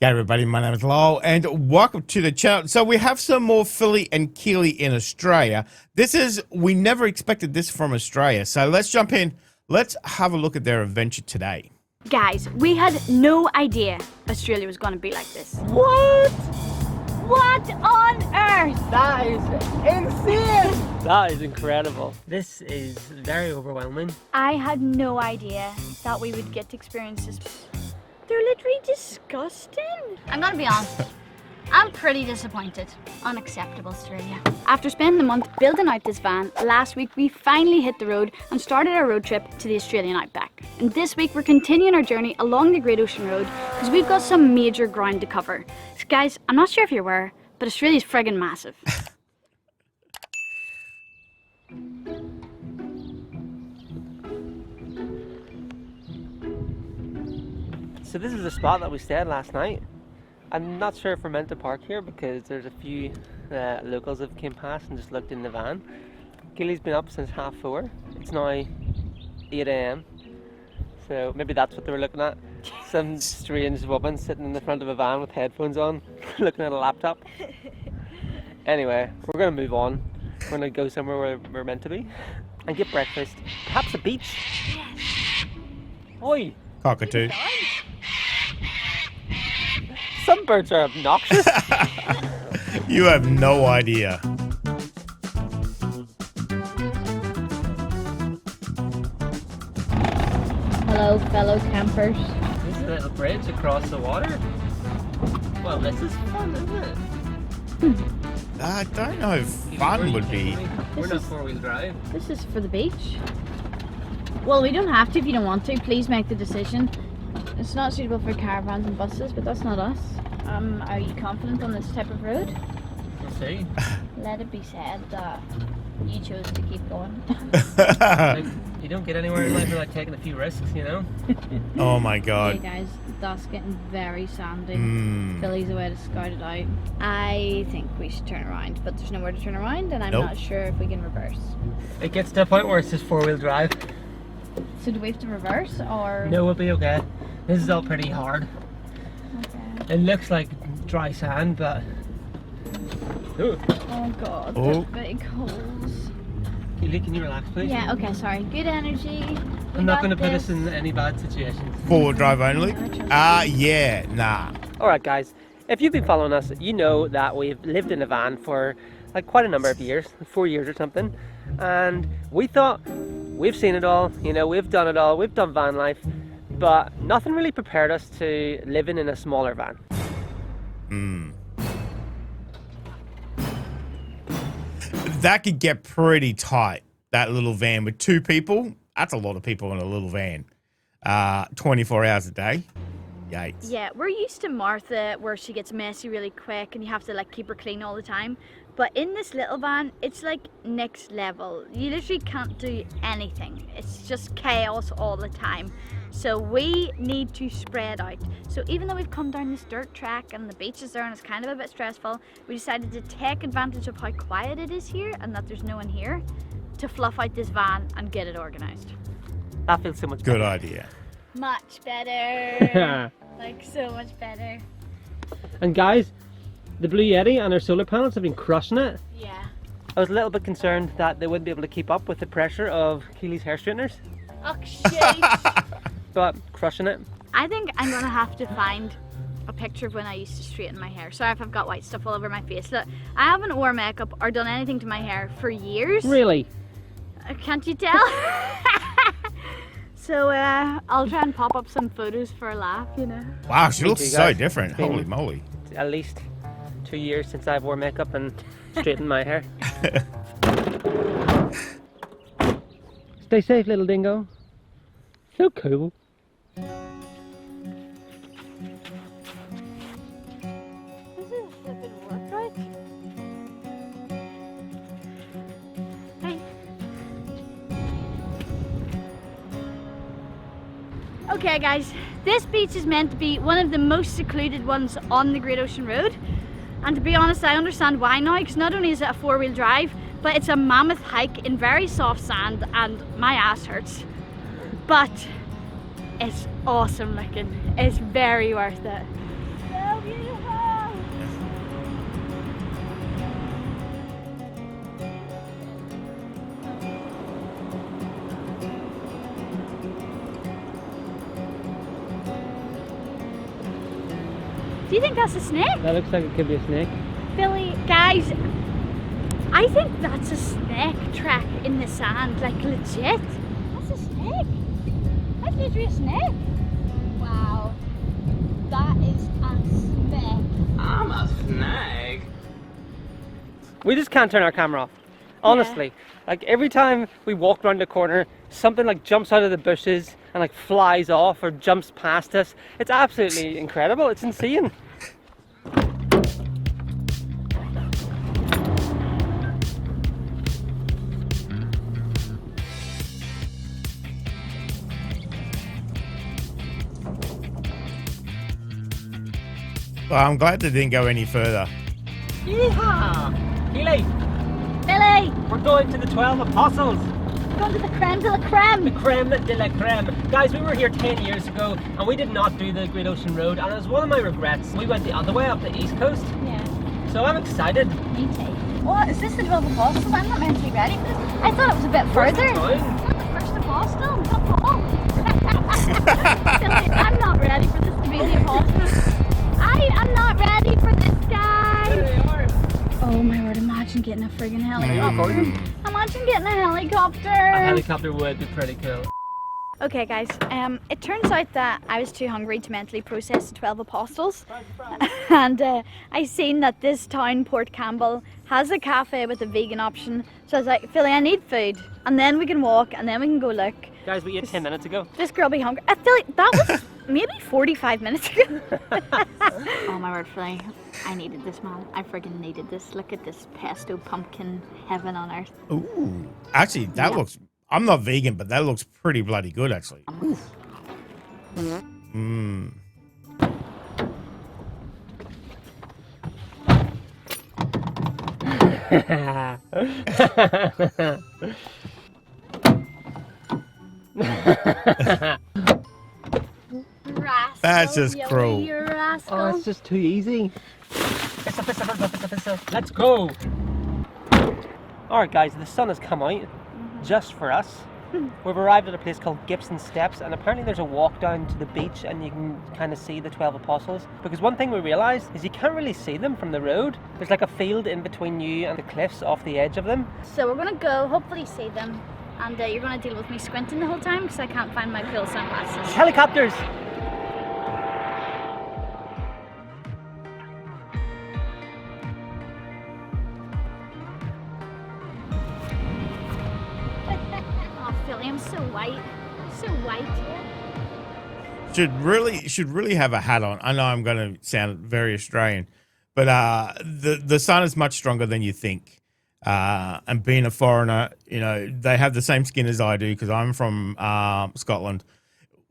G'day everybody, my name is Lowell and welcome to the channel. So we have some more Philly and Keely in Australia. We never expected this from Australia. So let's jump in. Let's have a look at their adventure today. Guys, we had no idea Australia was going to be like this. What? What on earth? That is insane! That is incredible. This is very overwhelming. I had no idea that we would get to experience this. They're literally disgusting. I'm gonna be honest, I'm pretty disappointed. Unacceptable, Australia. After spending a month building out this van, last week we finally hit the road and started our road trip to the Australian outback. And this week we're continuing our journey along the Great Ocean Road because we've got some major ground to cover. So guys, I'm not sure if you're aware, but Australia's friggin' massive. So this is the spot that we stayed last night. I'm not sure if we're meant to park here because there's a few locals that came past and just looked in the van. Keely's been up since 4:30. It's now 8 AM. So maybe that's what they were looking at. Some strange woman sitting in the front of a van with headphones on, looking at a laptop. Anyway, we're going to move on. We're going to go somewhere where we're meant to be and get breakfast. Perhaps a beach. Yes. Oi! Cockatoo. Some birds are obnoxious. You have no idea. Hello, fellow campers. This is a little bridge across the water. Well, this is fun, isn't it? I don't know if fun would be. We're not four-wheel drive. This is for the beach. Well, we don't have to if you don't want to. Please make the decision. It's not suitable for caravans and buses, but that's not us. Are you confident on this type of road? We'll see. Let it be said that you chose to keep going. Like, you don't get anywhere in life without taking a few risks, you know? Oh my god. Hey guys, that's getting very sandy. Philly's a way to scout it out. I think we should turn around, but there's nowhere to turn around and I'm not sure if we can reverse. It gets to a point where it's just four-wheel drive. So do we have to reverse or? No, we'll be okay. This is all pretty hard. Okay. It looks like dry sand, but... Ooh. Oh god, Oh. the big holes. Keely, can you relax, please? Yeah, okay, sorry. Good energy. I'm not going to put us in any bad situations. Four-wheel drive only? Yeah, nah. Alright guys, if you've been following us, you know that we've lived in a van for like quite a number of years, 4 years or something. And we thought, we've seen it all, you know, we've done it all, we've done van life, but nothing really prepared us to living in a smaller van. That could get pretty tight, that little van with two people. That's a lot of people in a little van. 24 hours a day. Yikes. Yeah, we're used to Martha where she gets messy really quick and you have to like keep her clean all the time. But in this little van, it's like next level. You literally can't do anything. It's just chaos all the time. So we need to spread out. So even though we've come down this dirt track and the beach is there and it's kind of a bit stressful, we decided to take advantage of how quiet it is here and that there's no one here to fluff out this van and get it organized. That feels so much better. Good idea. Much better. Like so much better. And guys, the Blue Yeti and our solar panels have been crushing it. Yeah. I was a little bit concerned that they wouldn't be able to keep up with the pressure of Keely's hair straighteners, Oh shit. but crushing it. I think I'm gonna have to find a picture of when I used to straighten my hair. Sorry if I've got white stuff all over my face. Look, I haven't worn makeup or done anything to my hair for years. Really? Can't you tell? So I'll try and pop up some photos for a laugh, you know. Wow, she Me looks too, so guys. different. It's been- Holy moly. At least 2 years since I've worn makeup and straightened my hair. Stay safe, little dingo. So cool. This is a flippin' workout. Hey. Okay guys, this beach is meant to be one of the most secluded ones on the Great Ocean Road. And to be honest, I understand why now, because not only is it a four-wheel drive, but it's a mammoth hike in very soft sand and my ass hurts. But it's awesome looking. It's very worth it. So Do you think that's a snake? That looks like it could be a snake. Billy, guys, I think that's a snake track in the sand, like legit. That's a snake. That's literally a snake. Wow. That is a snake. I'm a snake. We just can't turn our camera off. Honestly, like every time we walk around the corner, something like jumps out of the bushes and like flies off or jumps past us. It's absolutely incredible. It's insane. Well, I'm glad they didn't go any further. Yeehaw! Keely, Billy, we're going to the 12 Apostles. going to the creme de la creme. The creme de la creme. Guys, we were here 10 years ago and we did not do the Great Ocean Road, and it was one of my regrets. We went the other way up the East Coast. Yeah, So I'm excited. me too. What, is this the 12 apostles? I'm not meant to be ready for this. I thought it was a bit further. Town. Not the first apostle, not Paul. Billy, I'm not ready for this to be the apostles. I am not ready for this, guys. Oh my word, imagine getting a friggin' helicopter. Imagine getting a helicopter. A helicopter would be pretty cool. Okay guys, it turns out that I was too hungry to mentally process the 12 apostles. And I seen that this town, Port Campbell, has a cafe with a vegan option. So I was like, Philly, I need food. And then we can walk and then we can go look. Guys, we ate 10 minutes ago. This girl be hungry. I feel like that was maybe 45 minutes ago. Oh my word, Philly. I needed this, man. I friggin' needed this. Look at this pesto pumpkin heaven on earth. Ooh, actually, that looks. I'm not vegan, but that looks pretty bloody good, actually. Mmm. Rascal, That's just Billy, cruel. you're a rascal. Oh, it's just too easy. Let's go. Alright guys, the sun has come out just for us. We've arrived at a place called Gibson Steps, and apparently there's a walk down to the beach and you can kind of see the 12 Apostles. Because one thing we realised is you can't really see them from the road. There's like a field in between you and the cliffs off the edge of them. So we're gonna go, hopefully see them. And you're gonna deal with me squinting the whole time because I can't find my cool sunglasses. Helicopters! Oh, Philly, I'm so white. So white. Should really have a hat on. I know I'm going to sound very Australian, but the sun is much stronger than you think. And being a foreigner, you know, they have the same skin as I do because I'm from Scotland.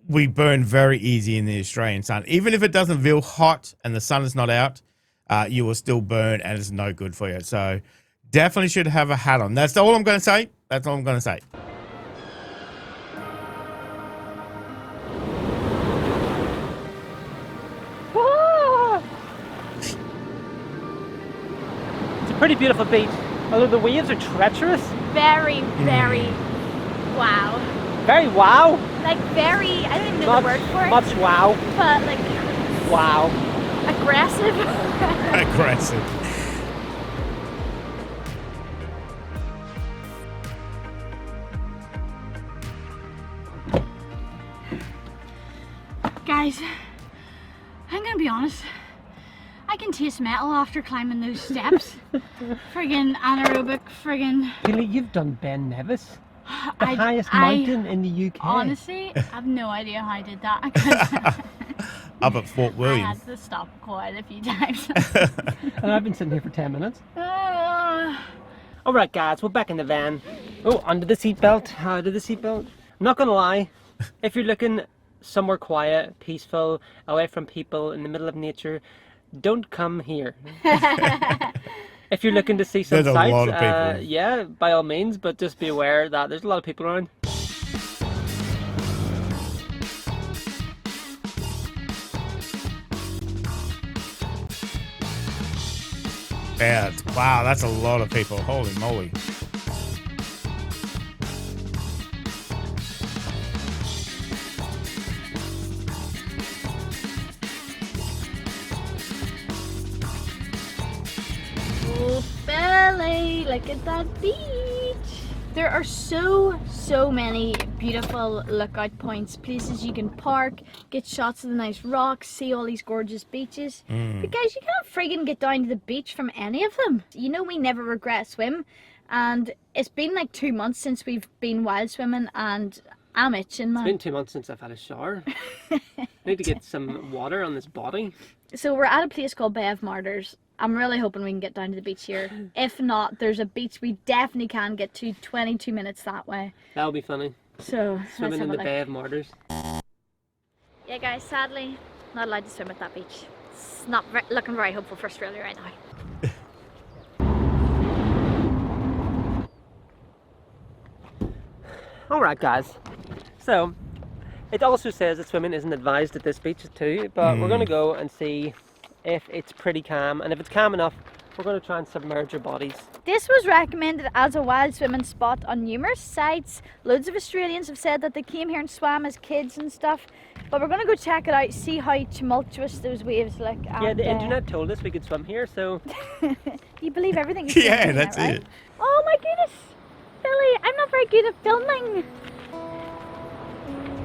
We burn very easy in the Australian sun. Even if it doesn't feel hot and the sun is not out, you will still burn and it's no good for you. So definitely should have a hat on. That's all I'm going to say. That's all I'm going to say. It's a pretty beautiful beach, although the waves are treacherous. Very, very wow. Very wow. Like very, I don't even know the word for it. Much wow. But like Wow. aggressive. Aggressive. Guys, I'm gonna be honest. I can taste metal after climbing those steps. Friggin' anaerobic, friggin'. Keely, you've done Ben Nevis, the highest mountain in the UK. Honestly, I have no idea how I did that. 'Cause Up at Fort I William. had to stop quite a few times. And I've been sitting here for 10 minutes. Alright guys, we're back in the van. Oh, under the seatbelt, out of the seatbelt. I'm not gonna lie, if you're looking somewhere quiet, peaceful, away from people, in the middle of nature, don't come here. If you're looking to see some There's a sights, lot of people. yeah, by all means, but just be aware that there's a lot of people around. Yeah, wow, that's a lot of people. Holy moly. Oh, Philly, look at that beach. There are so many beautiful lookout points, places you can park, get shots of the nice rocks, see all these gorgeous beaches. But guys, you can't friggin' get down to the beach from any of them. You know we never regret a swim, and it's been like 2 months since we've been wild swimming, and I'm itching, man. It's been 2 months since I've had a shower. I need to get some water on this body. So we're at a place called Bay of Martyrs. I'm really hoping we can get down to the beach here. If not, there's a beach we definitely can get to 22 minutes that way. That'll be funny. So Swimming in the look. Bay of Martyrs. Yeah guys, sadly, not allowed to swim at that beach. It's not looking very hopeful for Australia right now. Alright guys, so it also says that swimming isn't advised at this beach too, but we're going to go and see if it's pretty calm, and if it's calm enough, we're going to try and submerge our bodies. This was recommended as a wild swimming spot on numerous sites. Loads of Australians have said that they came here and swam as kids and stuff, but we're going to go check it out, see how tumultuous those waves look. Yeah, and, the internet told us we could swim here, so... You believe everything you see on the Yeah, internet, that's right? it. Oh my goodness! Billy, I'm not very good at filming.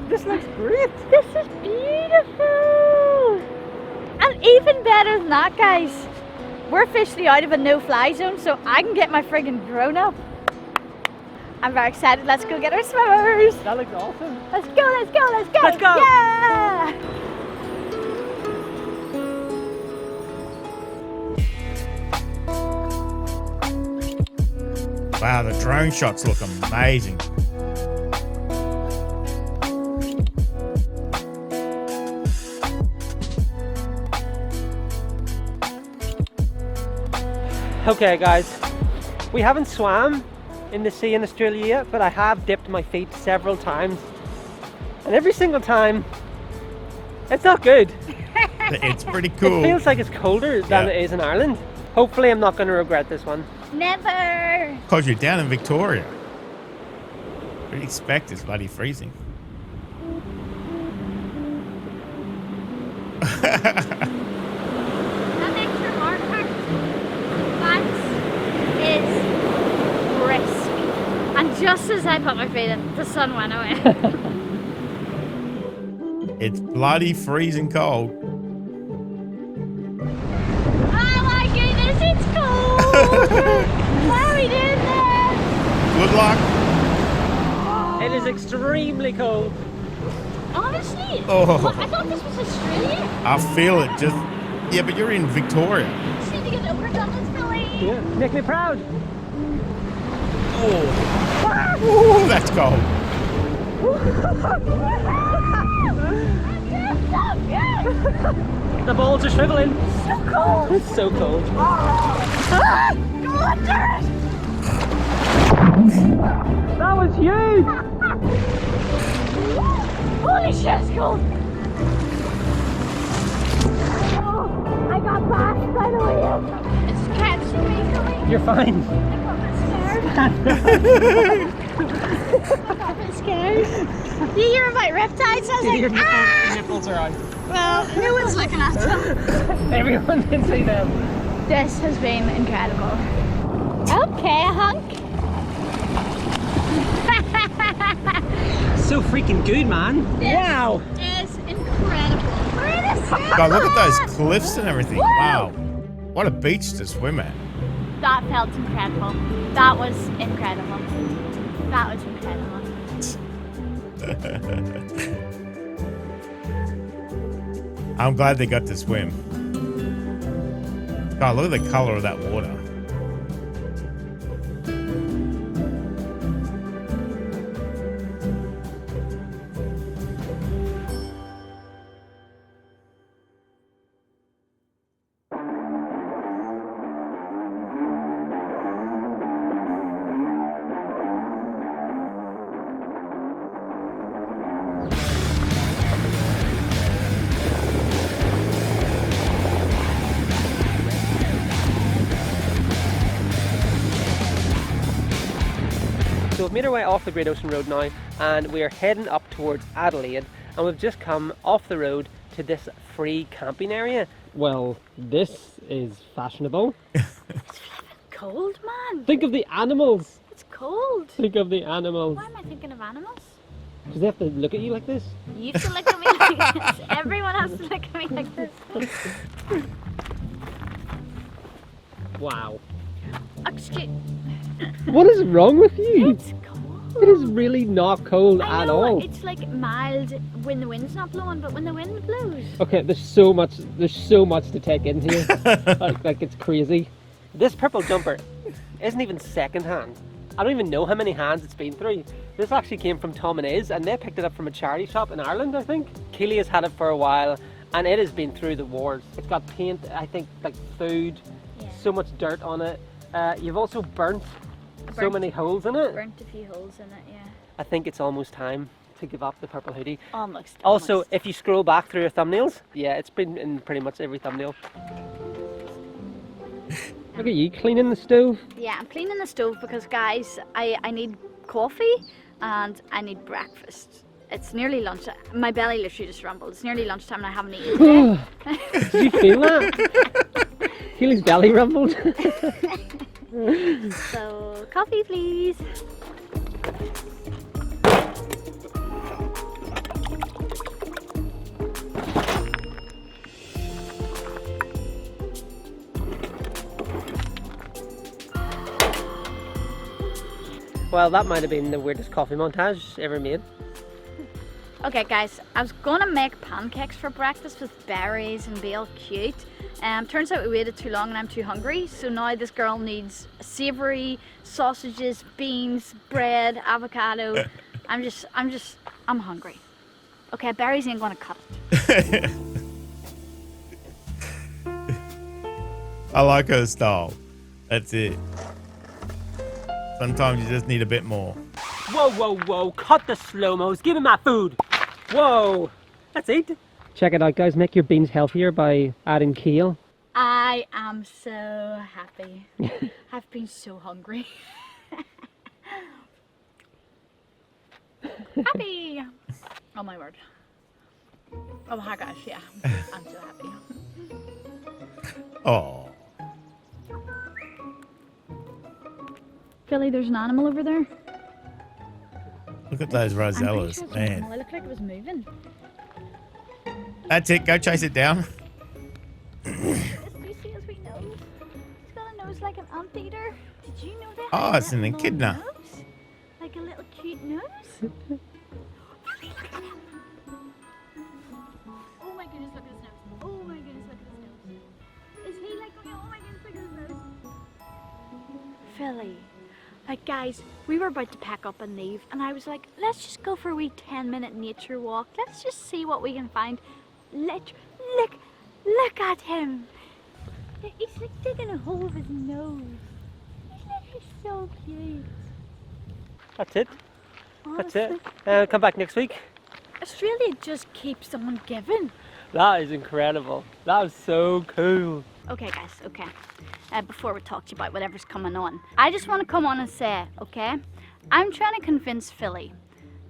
This looks great! This is beautiful! And even better than that, guys, we're officially out of a no-fly zone, so I can get my friggin' drone up. I'm very excited. Let's go get our swimmers. That looks awesome. Let's go, let's go, let's go! Let's go! Yeah! Wow, the drone shots look amazing. Okay guys, we haven't swam in the sea in Australia yet, but I have dipped my feet several times, and every single time it's not good. It's pretty It cool. feels like it's colder than Yeah. it is in Ireland. Hopefully I'm not going to regret this one. Never! Because you're down in Victoria. What do you expect? It's bloody freezing. That extra hard part, that is brisk. And just as I put my feet in, the sun went away. It's bloody freezing cold. Oh my goodness, it's cold! How are we doing this? Good luck. It is extremely cold. Honestly, Oh. what, I thought this was Australia. I feel it just... Yeah, but you're in Victoria. Just need to get over on this Philly. Yeah, make me proud. Oh. Ooh, that's cold. The balls are shriveling. So cold. It's so cold. That was huge. Holy shit, it's cold. Oh, I got bashed by the wheel. It's catching me, Philly. You're fine. I got a bit scared. Do you hear about riptides? I was like, ah! nipples are on. Well, no one's looking at them. Everyone can see them. This has been incredible. Okay, hunk. So freaking good, man. Wow. This is incredible. God, look at those cliffs and everything. Wow. What a beach to swim at. That felt incredible. That was incredible. That was incredible. I'm glad they got to swim. God, look at the color of that water. we've made our way off the Great Ocean Road now, and we are heading up towards Adelaide, and we've just come off the road to this free camping area. Well, this is fashionable. Cold, man. Think of the animals. It's cold. Think of the animals. Why am I thinking of animals? Because they have to look at you like this. You have to look at me like this. Everyone has to look at me like this. Wow. Excuse. What is wrong with you? It's cold. It is really not cold I at know, all. it's like mild when the wind's not blowing, but when the wind blows. Okay, there's so much to take in here. like it's crazy. This purple jumper isn't even second hand. I don't even know how many hands it's been through. This actually came from Tom and Iz, and they picked it up from a charity shop in Ireland, I think. Keely has had it for a while, and it has been through the wars. It's got paint, I think, like food, so much dirt on it. You've also burnt so many holes in it. Burnt a few holes in it, yeah. I think it's almost time to give up the purple hoodie. Almost. Also, if you scroll back through your thumbnails, yeah, it's been in pretty much every thumbnail. Look at you cleaning the stove. Yeah, I'm cleaning the stove because, guys, I need coffee and I need breakfast. It's nearly lunch. My belly literally just rumbled. It's nearly lunchtime and I haven't eaten today. Did you feel that? Keely's belly rumbled. So, coffee, please. Well, that might have been the weirdest coffee montage ever made. Okay, guys, I was gonna make pancakes for breakfast with berries and be all cute. Turns out we waited too long and I'm too hungry, so now this girl needs savoury sausages, beans, bread, avocado. I'm hungry. Okay, berries ain't gonna cut it. I like her style. That's it. Sometimes you just need a bit more. Whoa, whoa, whoa, cut the slow-mos, give me my food. Whoa, that's it. Check it out, guys, make your beans healthier by adding kale. I am so happy. I've been so hungry. Happy! Oh my word. Oh my gosh, yeah. I'm so happy. Oh. Philly, there's an animal over there. Look at those I'm pretty rosellas, sure it's an man. animal. It looked like it was moving. That's it. Go chase it down. Do you see his wee nose? It's got a nose like an anteater. Did you know that? Oh, it's an Little echidna. nose? Like a little cute nose? Philly, look at him! Oh my goodness, look at his nose. Oh my goodness, look at his nose. Is he like, oh my goodness, look at his nose. Philly. Like, guys, we were about to pack up and leave, and I was like, let's just go for a wee 10-minute nature walk. Let's just see what we can find. Look at him. He's like digging a hole with his nose. He's so cute. That's it. Honestly. That's it. Come back next week. Australia just keeps on giving. That is incredible. That was so cool. Okay, guys, okay. Before we talk to you about whatever's coming on, I just want to come on and say, okay, I'm trying to convince Philly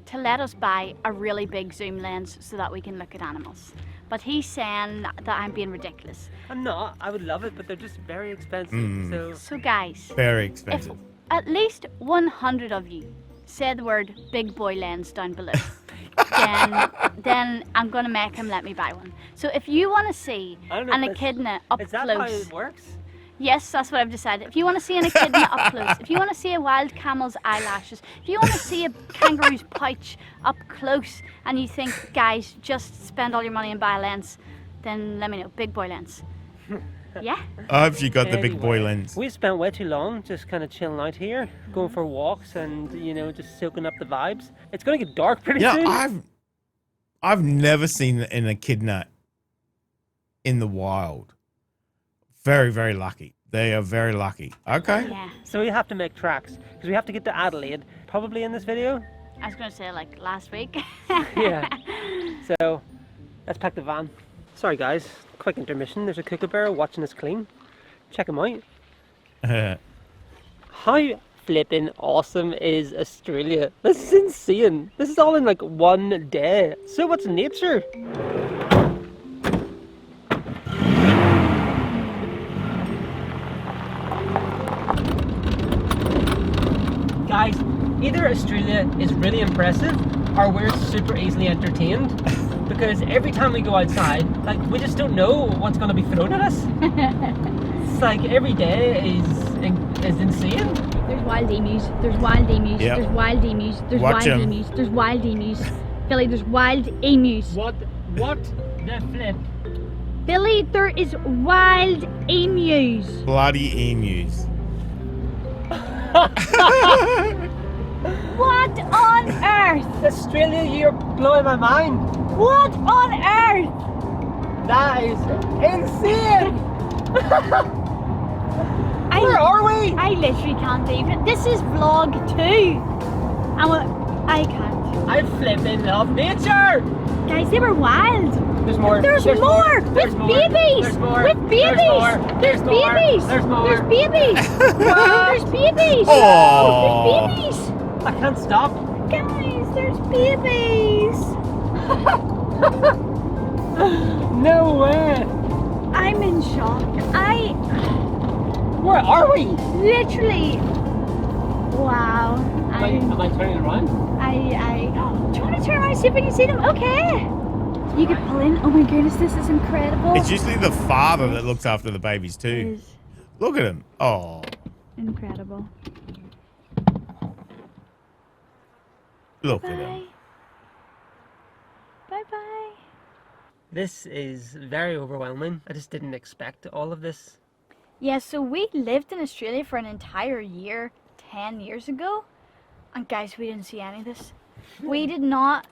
to let us buy a really big zoom lens so that we can look at animals. But he's saying that I'm being ridiculous. I'm not. I would love it, but they're just very expensive. So guys, Very if expensive. at least 100 of you say the word big boy lens down below, then I'm going to make him let me buy one. So if you want to see an echidna up is that close... how it works? Yes, that's what I've decided. If you want to see an echidna up close, if you want to see a wild camel's eyelashes, if you want to see a kangaroo's pouch up close, and you think, guys, just spend all your money and buy a lens, then let me know. Big boy lens. Yeah? I hope you got the big boy lens. We spent way too long just kind of chilling out here, going for walks and, you know, just soaking up the vibes. It's going to get dark pretty soon. Yeah, I've never seen an echidna in the wild. Very, very lucky. They are very lucky. Okay. Yeah. So we have to make tracks because we have to get to Adelaide, probably in this video. I was going to say, like, last week. Yeah. So let's pack the van. Sorry, guys. Quick intermission. There's a kookaburra watching us clean. Check him out. How flipping awesome is Australia? This is insane. This is all in like one day. So much nature. Guys, either Australia is really impressive or we're super easily entertained, because every time we go outside, like, we just don't know what's going to be thrown at us. It's like every day is insane. There's wild emus. There's wild emus. Yep. There's wild emus. There's Watch wild 'em. emus. There's wild emus. Billy, there's wild emus. What the flip? Billy, there is wild emus. Bloody emus. What on earth? Australia, you're blowing my mind. What on earth? That is insane. Where are we? I literally can't even. This is vlog 2. I can't. I flipping love nature. Guys, they were wild. There's more. There's more. There's With more. babies. There's more. With babies. There's more. There's babies. There's more. There's babies. There's babies. Aw. There's babies. I can't stop. Guys, there's babies. No way. I'm in shock. Where are we? Literally. Wow. Am I turning around? Do you want to turn around and see if we can see them? Okay. You can pull in. Oh my goodness, this is incredible. It's usually the father that looks after the babies It too. is Look at him. Oh, incredible. look at Bye. him. Bye bye. This is very overwhelming. I just didn't expect all of this. Yeah, so we lived in Australia for an entire year 10 years ago. And guys, we didn't see any of this. We did not.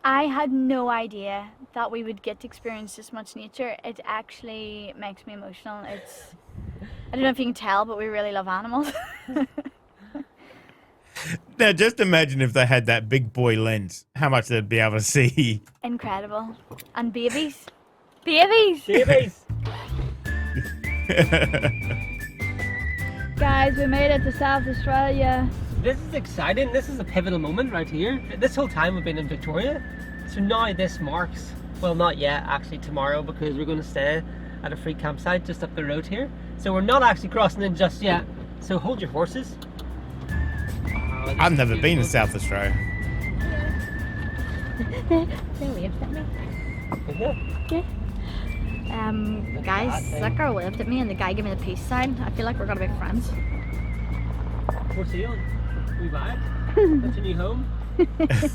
I had no idea that we would get to experience this much nature. It actually makes me emotional. I don't know if you can tell, but we really love animals. Now, just imagine if they had that big boy lens, how much they'd be able to see. Incredible. And babies. Babies! Babies. Guys, we made it to South Australia. This is exciting. This is a pivotal moment right here. This whole time we've been in Victoria. So now this marks, well, not yet, actually tomorrow, because we're going to stay at a free campsite just up the road here. So we're not actually crossing in just yet. So hold your horses. Oh, I've never been to South Australia. They waved at me. Yeah. Guys, that girl waved at me and the guy gave me the peace sign. I feel like we're gonna be friends. What's he on? We back? That's your new home?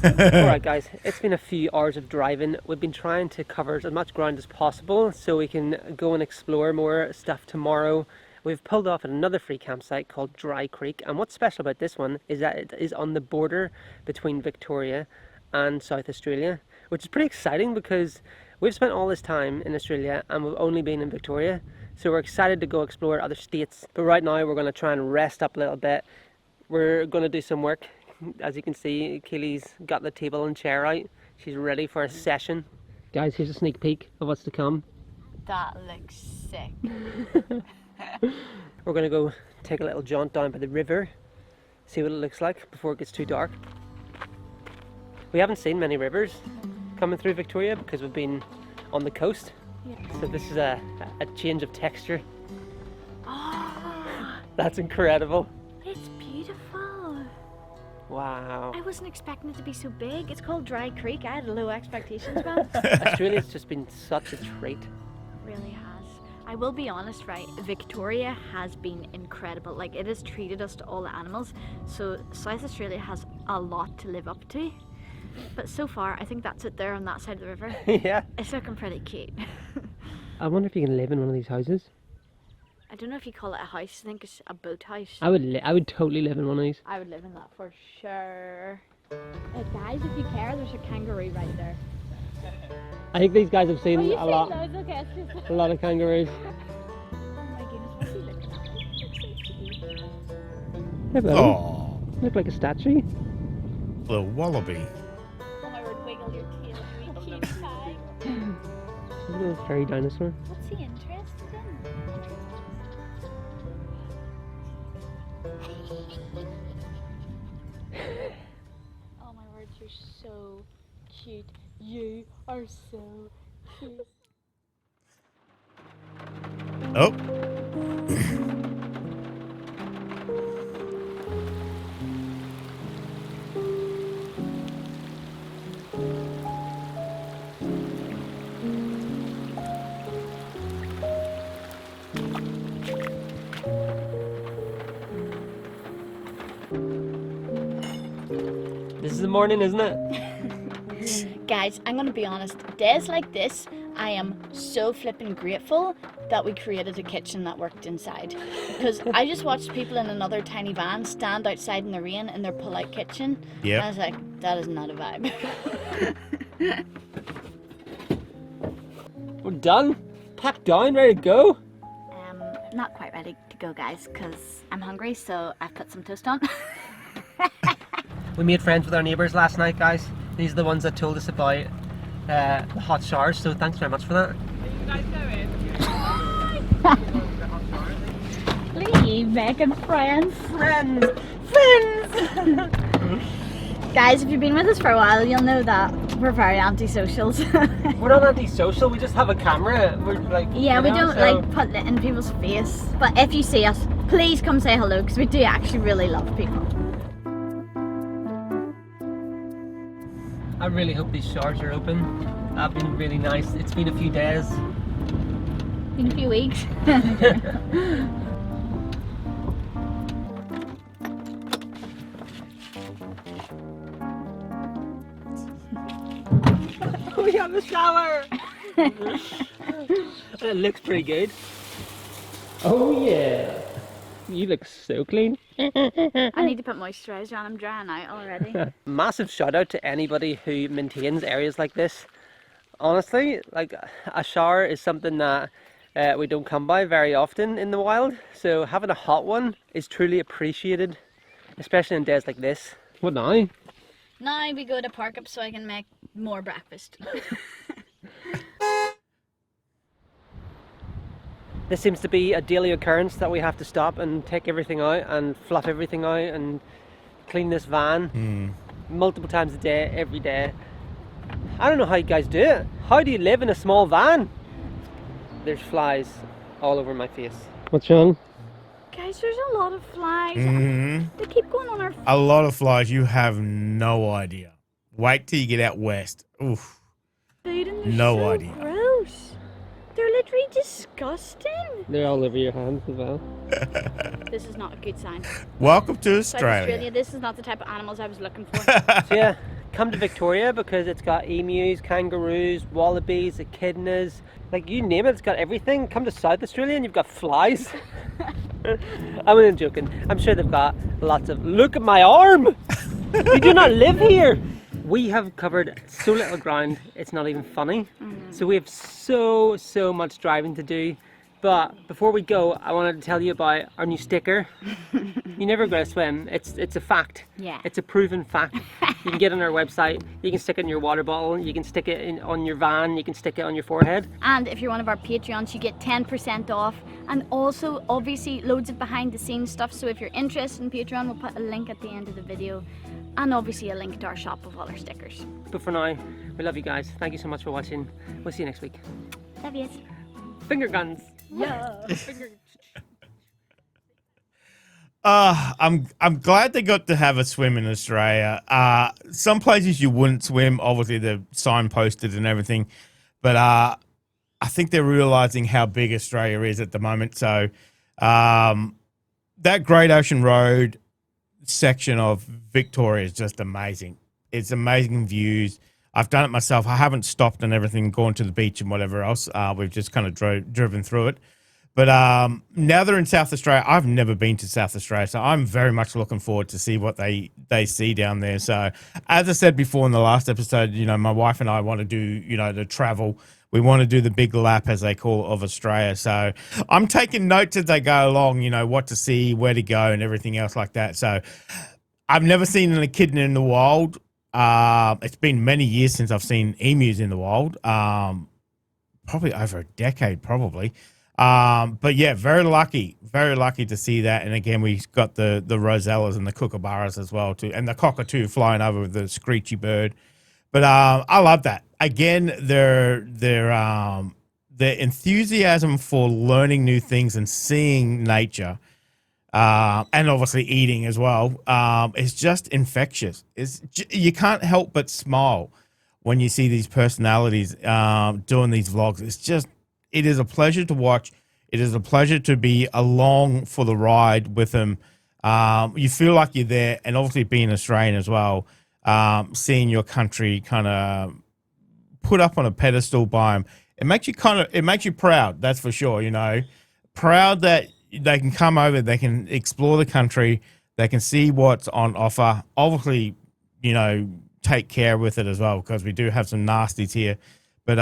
Alright guys, it's been a few hours of driving. We've been trying to cover as much ground as possible so we can go and explore more stuff tomorrow. We've pulled off at another free campsite called Dry Creek, and what's special about this one is that it is on the border between Victoria and South Australia, which is pretty exciting because we've spent all this time in Australia and we've only been in Victoria, so we're excited to go explore other states. But right now we're going to try and rest up a little bit. We're going to do some work. As you can see, Keely's got the table and chair out. She's ready for a session. Guys, here's a sneak peek of what's to come. That looks sick. We're going to go take a little jaunt down by the river, see what it looks like before it gets too dark. We haven't seen many rivers coming through Victoria because we've been on the coast. Yeah. So this is a change of texture. Oh, That's incredible. it's beautiful. Wow. I wasn't expecting it to be so big. It's called Dry Creek. I had low expectations, man. Australia's just been such a treat. Really has. I will be honest, right? Victoria has been incredible. Like, it has treated us to all the animals. So South Australia has a lot to live up to. But so far, I think that's it there on that side of the river. Yeah. It's looking pretty cute. I wonder if you can live in one of these houses. I don't know if you call it a house. I think it's a boathouse. I would totally live in one of these. I would live in that for sure. Guys, if you care, there's a kangaroo right there. I think these guys have seen You a lot Okay, it's just... a lot of kangaroos. Oh my goodness, what's he looking at? He looks so cute. Hello. Oh, Look like a statue. little wallaby. Oh my word, wiggle your tail, you cute guy. A little fairy dinosaur. What's he interested in? Oh my word, you're so cute. You are so cute. Oh. This is the morning, isn't it? Guys, I'm gonna be honest, days like this, I am so flipping grateful that we created a kitchen that worked inside. Because I just watched people in another tiny van stand outside in the rain in their pull-out kitchen. Yep. And I was like, that is not a vibe. We're done. Packed down, ready to go. Not quite ready to go, guys, because I'm hungry, so I've put some toast on. We made friends with our neighbours last night, guys. These are the ones that told us about the hot showers, so thanks very much for that. Leave making friends. Friends! Guys, if you've been with us for a while, you'll know that we're very antisocials. We're not antisocial, we just have a camera. We're like, Yeah, you we know, don't so- like put it in people's face. But if you see us, please come say hello, because we do actually really love people. I really hope these showers are open. That'd been really nice. It's been a few days. In a few weeks. We have a shower! It looks pretty good. Oh yeah! You look so clean. I need to put moisturiser on, I'm drying out already. Massive shout out to anybody who maintains areas like this. Honestly, like a shower is something that we don't come by very often in the wild. So having a hot one is truly appreciated, especially on days like this. What now? Now we go to park up so I can make more breakfast. This seems to be a daily occurrence that we have to stop and take everything out and fluff everything out and clean this van multiple times a day, every day. I don't know how you guys do it. How do you live in a small van? There's flies all over my face. What's wrong? Guys, there's a lot of flies. Mhm. They keep going on our A lot of flies. You have no idea. Wait till you get out west. Oof. food and they're No so idea. gross. They're literally disgusting. They're all over your hands as well. This is not a good sign. Welcome to South Australia. Australia, this is not the type of animals I was looking for. So yeah, come to Victoria because it's got emus, kangaroos, wallabies, echidnas, like you name it, it's got everything. Come to South Australia and you've got flies. I'm only joking. I'm sure they've got lots of... Look at my arm! You do not live here! We have covered so little ground, it's not even funny. So we have so much driving to do. But before we go, I wanted to tell you about our new sticker. You never go to swim. It's a fact. Yeah. It's a proven fact. You can get it on our website. You can stick it in your water bottle. You can stick it on your van. You can stick it on your forehead. And if you're one of our Patreons, you get 10% off. And also, obviously, loads of behind the scenes stuff. So if you're interested in Patreon, we'll put a link at the end of the video. And obviously a link to our shop of all our stickers. But for now, we love you guys. Thank you so much for watching. We'll see you next week. Love yous. Finger guns. Yeah. I'm glad they got to have a swim in Australia. Some places you wouldn't swim, obviously they're signposted and everything, but I think they're realizing how big Australia is at the moment. So that Great Ocean Road section of Victoria is just amazing. It's amazing views. I've done it myself. I haven't stopped and everything, gone to the beach and whatever else. We've just kind of driven through it. But now they're in South Australia. I've never been to South Australia, so I'm very much looking forward to see what they see down there. So as I said before in the last episode, you know, my wife and I want to do, you know, the travel. We want to do the big lap, as they call it, of Australia. So I'm taking notes as they go along, you know, what to see, where to go and everything else like that. So I've never seen an echidna in the wild. It's been many years since I've seen emus in the wild. Probably over a decade, probably. But yeah, very lucky to see that. And again, we got the rosellas and the kookaburras as well too, and the cockatoo flying over with the screechy bird. But I love that. Again, their enthusiasm for learning new things and seeing nature, and obviously eating as well, is just infectious. You can't help but smile when you see these personalities doing these vlogs. It is a pleasure to watch. It is a pleasure to be along for the ride with them. You feel like you're there, and obviously being Australian as well, seeing your country kind of put up on a pedestal by them, it makes you proud. That's for sure. Proud that they can come over, they can explore the country, they can see what's on offer. Obviously, take care with it as well, because we do have some nasties here. But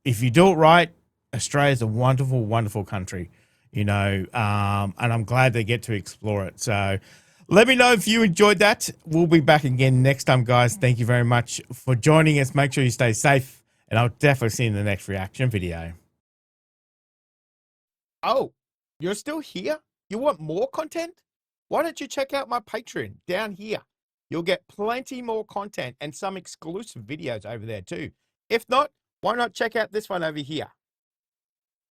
if you do it right, Australia is a wonderful, wonderful country, and I'm glad they get to explore it. So let me know if you enjoyed that. We'll be back again next time, guys. Thank you very much for joining us. Make sure you stay safe, and I'll definitely see you in the next reaction video. Oh, you're still here? You want more content? Why don't you check out my Patreon down here? You'll get plenty more content and some exclusive videos over there too. If not, why not check out this one over here?